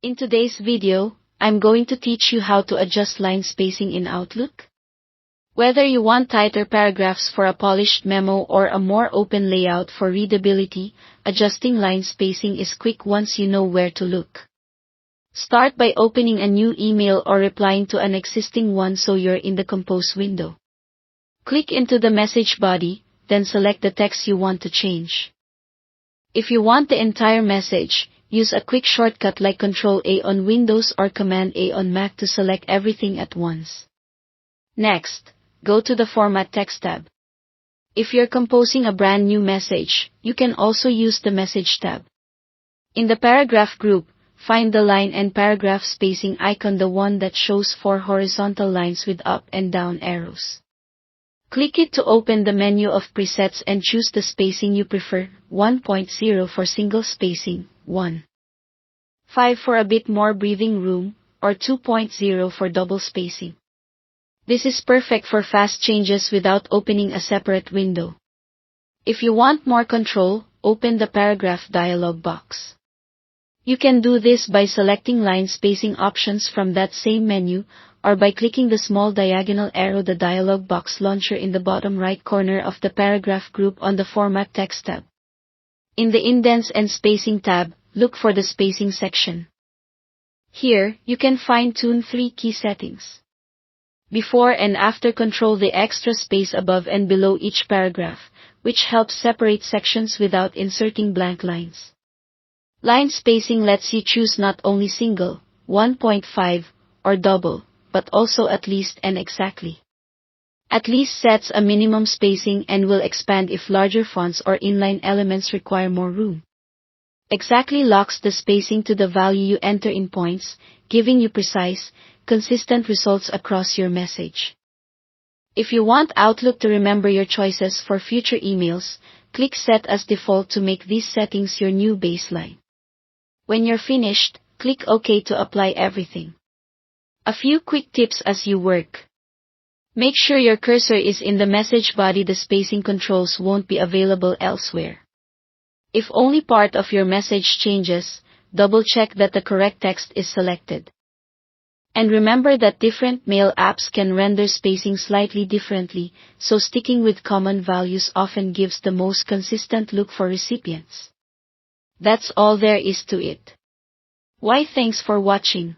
In today's video, I'm going to teach you how to adjust line spacing in Outlook. Whether you want tighter paragraphs for a polished memo or a more open layout for readability, adjusting line spacing is quick once you know where to look. Start by opening a new email or replying to an existing one so you're in the Compose window. Click into the message body, then select the text you want to change. If you want the entire message, use a quick shortcut like Ctrl-A on Windows or Command-A on Mac to select everything at once. Next, go to the Format Text tab. If you're composing a brand new message, you can also use the Message tab. In the paragraph group, find the line and paragraph spacing icon, the one that shows 4 horizontal lines with up and down arrows. Click it to open the menu of presets and choose the spacing you prefer, 1.0 for single spacing, 1.5 for a bit more breathing room, or 2.0 for double spacing. This is perfect for fast changes without opening a separate window. If you want more control, open the paragraph dialog box. You can do this by selecting line spacing options from that same menu, or by clicking the small diagonal arrow, the dialog box launcher in the bottom right corner of the paragraph group on the Format Text tab. In the Indents and Spacing tab, look for the Spacing section. Here, you can fine-tune 3 key settings. Before and after, control the extra space above and below each paragraph, which helps separate sections without inserting blank lines. Line spacing lets you choose not only single, 1.5, or double, but also at least and exactly. At least sets a minimum spacing and will expand if larger fonts or inline elements require more room. Exactly locks the spacing to the value you enter in points, giving you precise, consistent results across your message. If you want Outlook to remember your choices for future emails, click Set as Default to make these settings your new baseline. When you're finished, click OK to apply everything. A few quick tips as you work. Make sure your cursor is in the message body. The spacing controls won't be available elsewhere. If only part of your message changes, double-check that the correct text is selected. And remember that different mail apps can render spacing slightly differently, so sticking with common values often gives the most consistent look for recipients. That's all there is to it. Why, thanks for watching.